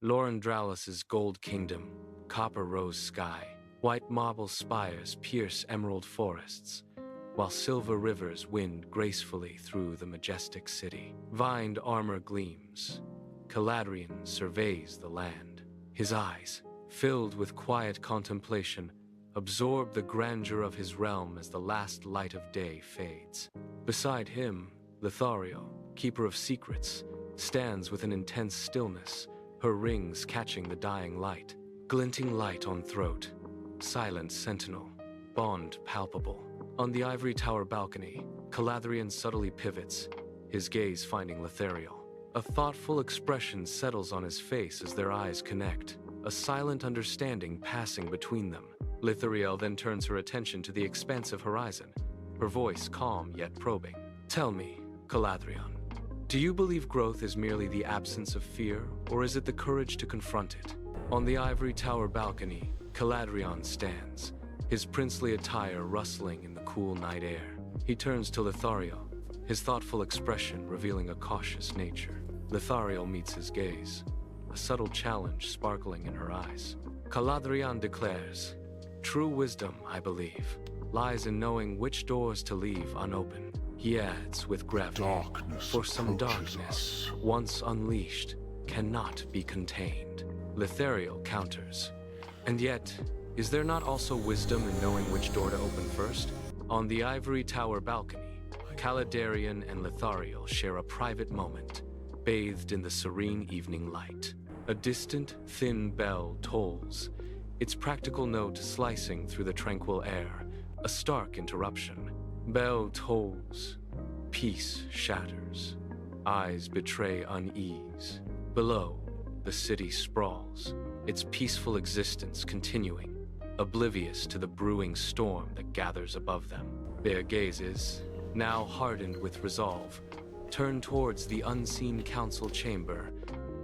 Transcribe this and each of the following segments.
Loryndralis' gold kingdom, copper rose sky, white marble spires pierce emerald forests, while silver rivers wind gracefully through the majestic city. Vined armor gleams. Caladhrion surveys the land. His eyes, filled with quiet contemplation, absorb the grandeur of his realm as the last light of day fades. Beside him, Lithariel, keeper of secrets, stands with an intense stillness, her rings catching the dying light. Glinting light on throat, silent sentinel, bond palpable. On the ivory tower balcony, Caladhrion subtly pivots, his gaze finding Lithariel. A thoughtful expression settles on his face as their eyes connect, a silent understanding passing between them. Lithariel then turns her attention to the expansive horizon, her voice calm yet probing. Tell me, Caladhrion, do you believe growth is merely the absence of fear, or is it the courage to confront it? On the ivory tower balcony, Caladhrion stands, his princely attire rustling in the cool night air. He turns to Lithariel, his thoughtful expression revealing a cautious nature. Lithariel meets his gaze, a subtle challenge sparkling in her eyes. Caladhrion declares, "True wisdom, I believe, lies in knowing which doors to leave unopened." He adds with gravity, "For some darkness, once unleashed, cannot be contained." Lithariel counters, "And yet, is there not also wisdom in knowing which door to open first?" On the ivory tower balcony, Caladhrion and Lithariel share a private moment, bathed in the serene evening light. A distant, thin bell tolls, its practical note slicing through the tranquil air, a stark interruption. Bell tolls, peace shatters, eyes betray unease. Below, the city sprawls, its peaceful existence continuing, oblivious to the brewing storm that gathers above them. Their gazes, now hardened with resolve, turn towards the unseen council chamber,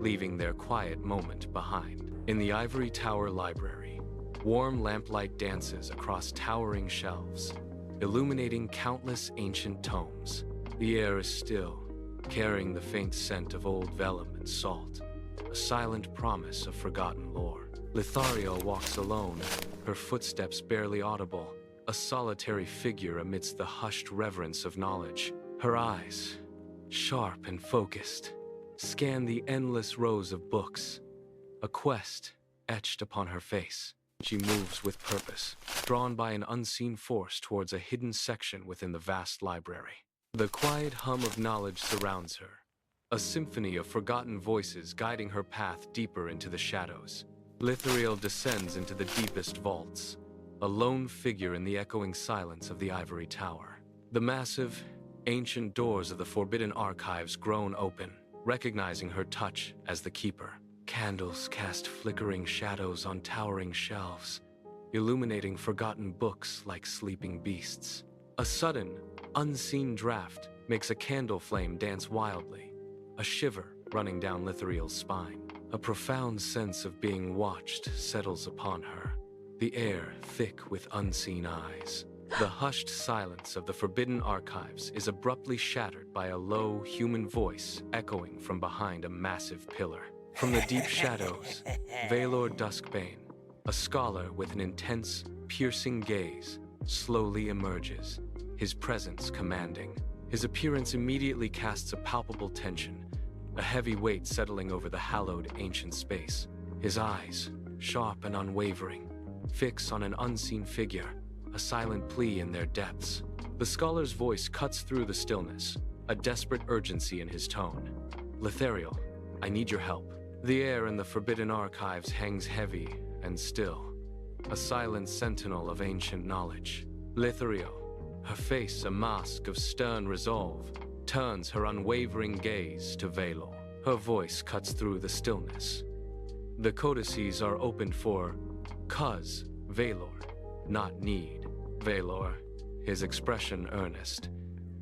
leaving their quiet moment behind. In the ivory tower library, warm lamplight dances across towering shelves, illuminating countless ancient tomes. The air is still, carrying the faint scent of old vellum and salt, a silent promise of forgotten lore. Lithariel walks alone, her footsteps barely audible, a solitary figure amidst the hushed reverence of knowledge. Her eyes, sharp and focused, scan the endless rows of books, a quest etched upon her face. She moves with purpose, drawn by an unseen force towards a hidden section within the vast library. The quiet hum of knowledge surrounds her, a symphony of forgotten voices guiding her path deeper into the shadows. Lithariel descends into the deepest vaults, a lone figure in the echoing silence of the ivory tower. The massive, ancient doors of the forbidden archives groan open, recognizing her touch as the keeper. Candles cast flickering shadows on towering shelves, illuminating forgotten books like sleeping beasts. A sudden, unseen draft makes a candle flame dance wildly, a shiver running down Lithariel's spine. A profound sense of being watched settles upon her, the air thick with unseen eyes. The hushed silence of the forbidden archives is abruptly shattered by a low, human voice echoing from behind a massive pillar. From the deep shadows, Valor Duskbane, a scholar with an intense, piercing gaze, slowly emerges, his presence commanding. His appearance immediately casts a palpable tension, a heavy weight settling over the hallowed ancient space. His eyes, sharp and unwavering, fix on an unseen figure, a silent plea in their depths. The scholar's voice cuts through the stillness, a desperate urgency in his tone. "Lithariel, I need your help." The air in the forbidden archives hangs heavy and still, a silent sentinel of ancient knowledge. Lithariel, her face a mask of stern resolve, turns her unwavering gaze to Valor. Her voice cuts through the stillness. The codices are opened for "cause Valor, not need." Valor, his expression earnest,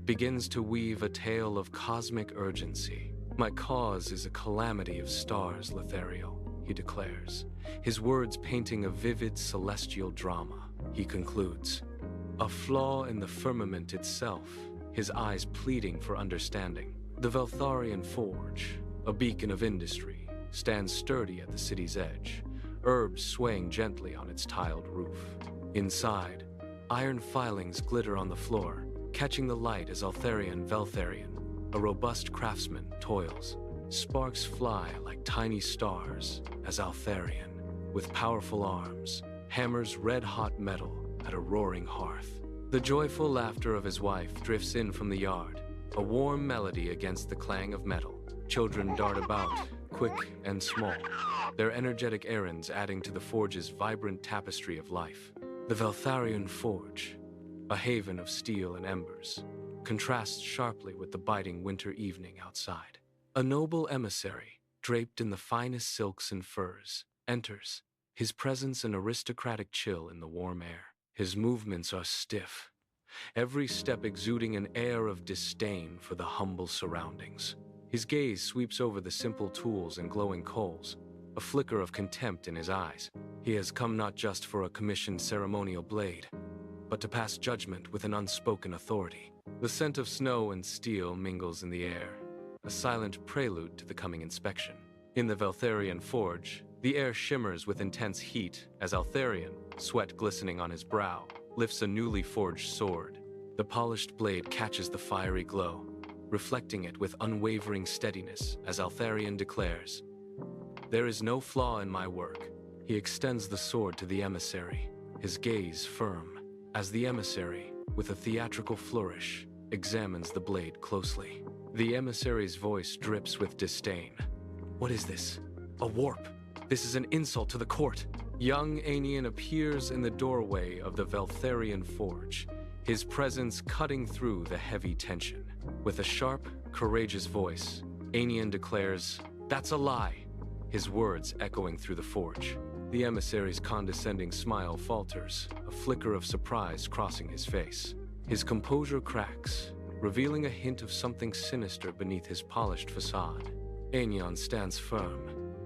begins to weave a tale of cosmic urgency. "My cause is a calamity of stars, Lithariel," he declares, his words painting a vivid celestial drama. He concludes, "A flaw in the firmament itself," his eyes pleading for understanding. "The Maeltharion Forge, a beacon of industry, stands sturdy at the city's edge, herbs swaying gently on its tiled roof. Inside, iron filings glitter on the floor, catching the light as Maeltharion, a robust craftsman, toils. Sparks fly like tiny stars as Maeltharion, with powerful arms, hammers red-hot metal at a roaring hearth. The joyful laughter of his wife drifts in from the yard, a warm melody against the clang of metal. Children dart about, quick and small, their energetic errands adding to the forge's vibrant tapestry of life. The Maeltharion Forge, a haven of steel and embers, contrasts sharply with the biting winter evening outside. A noble emissary, draped in the finest silks and furs, enters, his presence an aristocratic chill in the warm air. His movements are stiff, every step exuding an air of disdain for the humble surroundings. His gaze sweeps over the simple tools and glowing coals, a flicker of contempt in his eyes. He has come not just for a commissioned ceremonial blade, but to pass judgment with an unspoken authority. The scent of snow and steel mingles in the air, a silent prelude to the coming inspection. In the Maeltharion Forge, the air shimmers with intense heat as Maeltharion, sweat glistening on his brow, lifts a newly forged sword. The polished blade catches the fiery glow, reflecting it with unwavering steadiness as Maeltharion declares, "There is no flaw in my work." He extends the sword to the emissary, his gaze firm, as the emissary, with a theatrical flourish, examines the blade closely. The emissary's voice drips with disdain. "What is this? A warp? This is an insult to the court." Young Aenion appears in the doorway of the Maeltharion Forge, his presence cutting through the heavy tension. With a sharp, courageous voice, Aenion declares, "That's a lie," his words echoing through the forge. The emissary's condescending smile falters, a flicker of surprise crossing his face. His composure cracks, revealing a hint of something sinister beneath his polished facade. Aenion stands firm,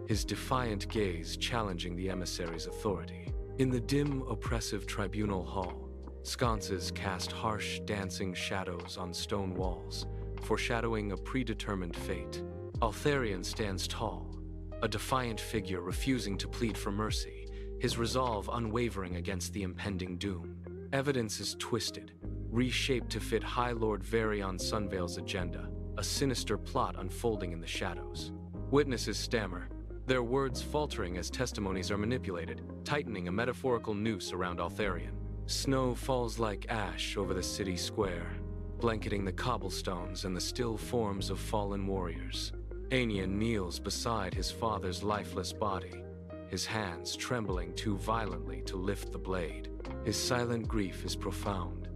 his defiant gaze challenging the emissary's authority. In the dim, oppressive tribunal hall, sconces cast harsh, dancing shadows on stone walls, foreshadowing a predetermined fate. Maeltharion stands tall, a defiant figure refusing to plead for mercy, his resolve unwavering against the impending doom. Evidence is twisted, reshaped to fit High Lord Varian Sunveil's agenda, a sinister plot unfolding in the shadows. Witnesses stammer, their words faltering as testimonies are manipulated, tightening a metaphorical noose around Maeltharion. Snow falls like ash over the city square, blanketing the cobblestones and the still forms of fallen warriors. Aenion kneels beside his father's lifeless body, his hands trembling too violently to lift the blade. His silent grief is profound,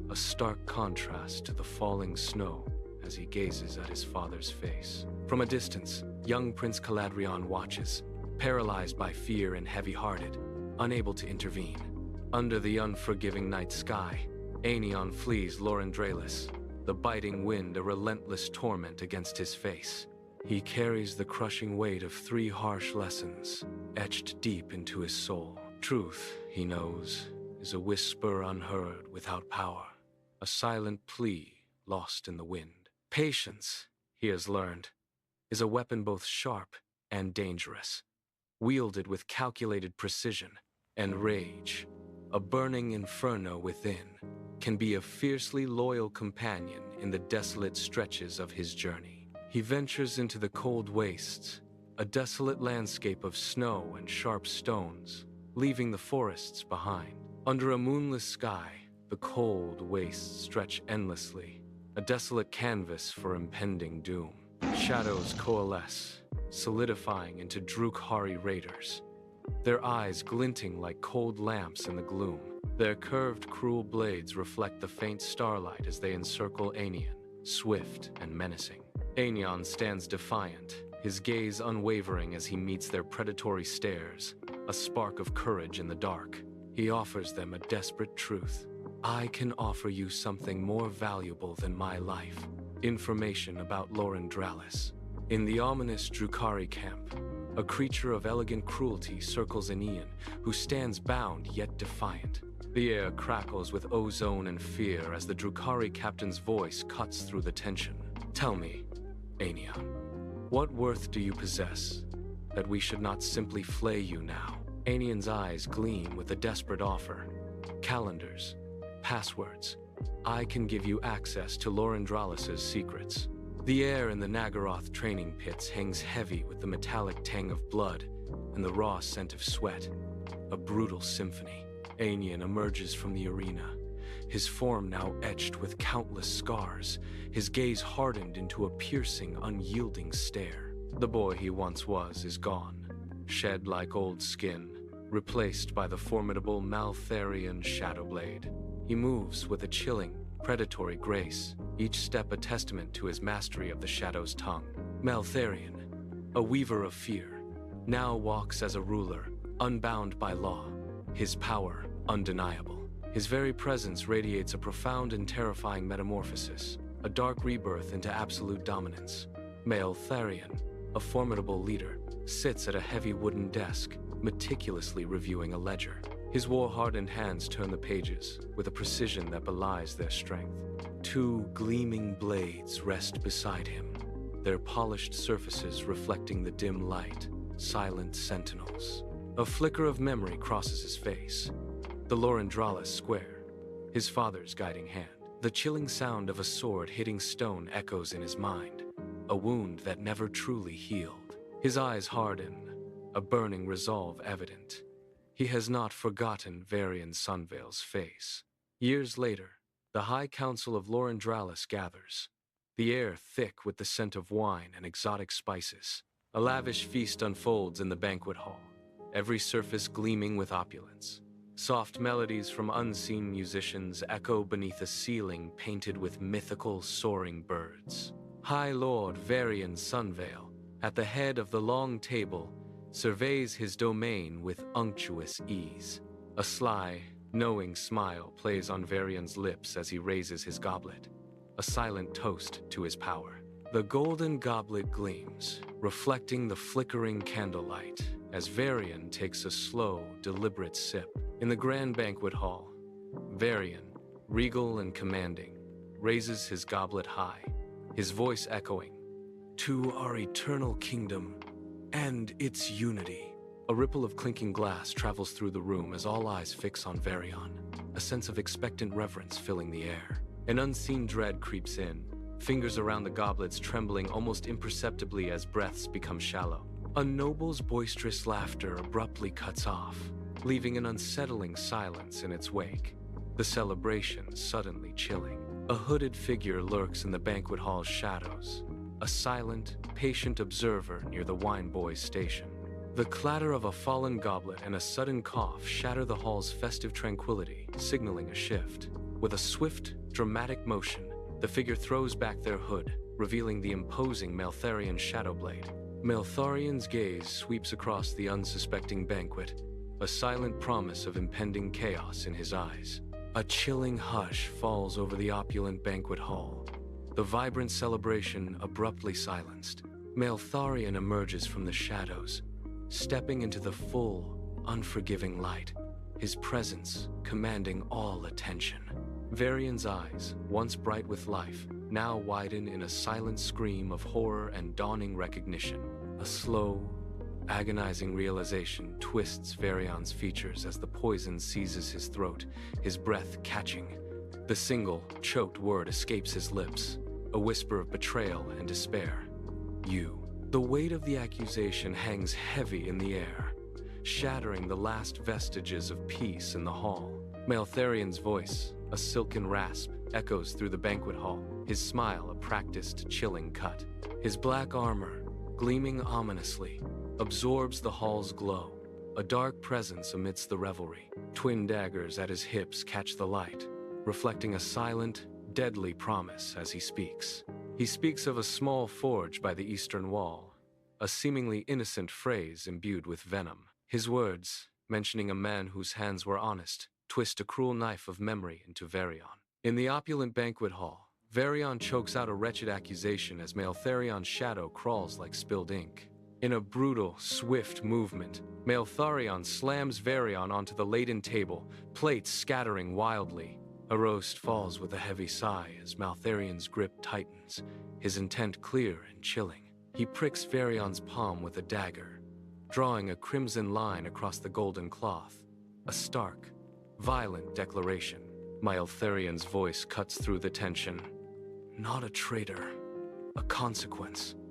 a stark contrast to the falling snow as he gazes at his father's face. From a distance, young Prince Caladhrion watches, paralyzed by fear and heavy-hearted, unable to intervene. Under the unforgiving night sky, Aenion flees Loryndralis, the biting wind a relentless torment against his face. He carries the crushing weight of 3 harsh lessons, etched deep into his soul. Truth, he knows, is a whisper unheard without power, a silent plea lost in the wind. Patience, he has learned, is a weapon both sharp and dangerous, wielded with calculated precision. And rage, a burning inferno within, can be a fiercely loyal companion in the desolate stretches of his journey. He ventures into the cold wastes, a desolate landscape of snow and sharp stones, leaving the forests behind. Under a moonless sky, the cold wastes stretch endlessly, a desolate canvas for impending doom. Shadows coalesce, solidifying into Drukhari raiders, their eyes glinting like cold lamps in the gloom. Their curved, cruel blades reflect the faint starlight as they encircle Aenion, swift and menacing. Aenion stands defiant, his gaze unwavering as he meets their predatory stares, a spark of courage in the dark. He offers them a desperate truth. "I can offer you something more valuable than my life. Information about Loryndralis." In the ominous Drukhari camp, a creature of elegant cruelty circles Aenion, who stands bound yet defiant. The air crackles with ozone and fear as the Drukhari captain's voice cuts through the tension. "Tell me, Aenion, what worth do you possess? that we should not simply flay you now. Aenian's eyes gleam with a desperate offer. Calendars, passwords. I can give you access to Loryndralis' secrets. The air in the Nagaroth training pits hangs heavy with the metallic tang of blood and the raw scent of sweat. A brutal symphony. Aenian emerges from the arena, his form now etched with countless scars, his gaze hardened into a piercing, unyielding stare. The boy he once was is gone, shed like old skin, replaced by the formidable Maeltharion Shadowblade. He moves with a chilling, predatory grace, each step a testament to his mastery of the Shadow's tongue. Maeltharion, a weaver of fear, now walks as a ruler, unbound by law, his power undeniable. His very presence radiates a profound and terrifying metamorphosis, a dark rebirth into absolute dominance. Maeltharion, a formidable leader, sits at a heavy wooden desk, meticulously reviewing a ledger. His war-hardened hands turn the pages with a precision that belies their strength. Two gleaming blades rest beside him, their polished surfaces reflecting the dim light, silent sentinels. A flicker of memory crosses his face. The Loryndralis square, his father's guiding hand. The chilling sound of a sword hitting stone echoes in his mind, a wound that never truly healed. His eyes harden, a burning resolve evident. He has not forgotten Varian Sunveil's face. Years later, the High Council of Loryndralis gathers, the air thick with the scent of wine and exotic spices. A lavish feast unfolds in the banquet hall, every surface gleaming with opulence. Soft melodies from unseen musicians echo beneath a ceiling painted with mythical soaring birds. High Lord Varian Sunveil, at the head of the long table, surveys his domain with unctuous ease. A sly, knowing smile plays on Varian's lips as he raises his goblet, a silent toast to his power. The golden goblet gleams, reflecting the flickering candlelight, as Varian takes a slow, deliberate sip. In the grand banquet hall, Varian, regal and commanding, raises his goblet high, his voice echoing, "To our eternal kingdom and its unity." A ripple of clinking glass travels through the room as all eyes fix on Varian, a sense of expectant reverence filling the air. An unseen dread creeps in, fingers around the goblets trembling almost imperceptibly as breaths become shallow. A noble's boisterous laughter abruptly cuts off, leaving an unsettling silence in its wake, the celebration suddenly chilling. A hooded figure lurks in the banquet hall's shadows, a silent, patient observer near the wine boy's station. The clatter of a fallen goblet and a sudden cough shatter the hall's festive tranquility, signaling a shift. With a swift, dramatic motion, the figure throws back their hood, revealing the imposing Maeltharion Shadowblade. Maeltharion's gaze sweeps across the unsuspecting banquet, a silent promise of impending chaos in his eyes. A chilling hush falls over the opulent banquet hall, the vibrant celebration abruptly silenced. Maeltharion emerges from the shadows, stepping into the full, unforgiving light, his presence commanding all attention. Varian's eyes, once bright with life, now widen in a silent scream of horror and dawning recognition. A slow, agonizing realization twists Varian's features as the poison seizes his throat, his breath catching. The single, choked word escapes his lips, a whisper of betrayal and despair. "You." The weight of the accusation hangs heavy in the air, shattering the last vestiges of peace in the hall. Maeltharion's voice, a silken rasp, echoes through the banquet hall, his smile a practiced, chilling cut. His black armor, gleaming ominously, absorbs the hall's glow, a dark presence amidst the revelry. Twin daggers at his hips catch the light, reflecting a silent, deadly promise as he speaks. He speaks of a small forge by the eastern wall, a seemingly innocent phrase imbued with venom. His words, mentioning a man whose hands were honest, twist a cruel knife of memory into Varian. In the opulent banquet hall, Varian chokes out a wretched accusation as Maeltharion's shadow crawls like spilled ink. In a brutal, swift movement, Maeltharion slams Varian onto the laden table, plates scattering wildly. A roast falls with a heavy sigh as Maeltharion's grip tightens, his intent clear and chilling. He pricks Varian's palm with a dagger, drawing a crimson line across the golden cloth. A stark, violent declaration. Maeltharion's voice cuts through the tension. Not a traitor, a consequence.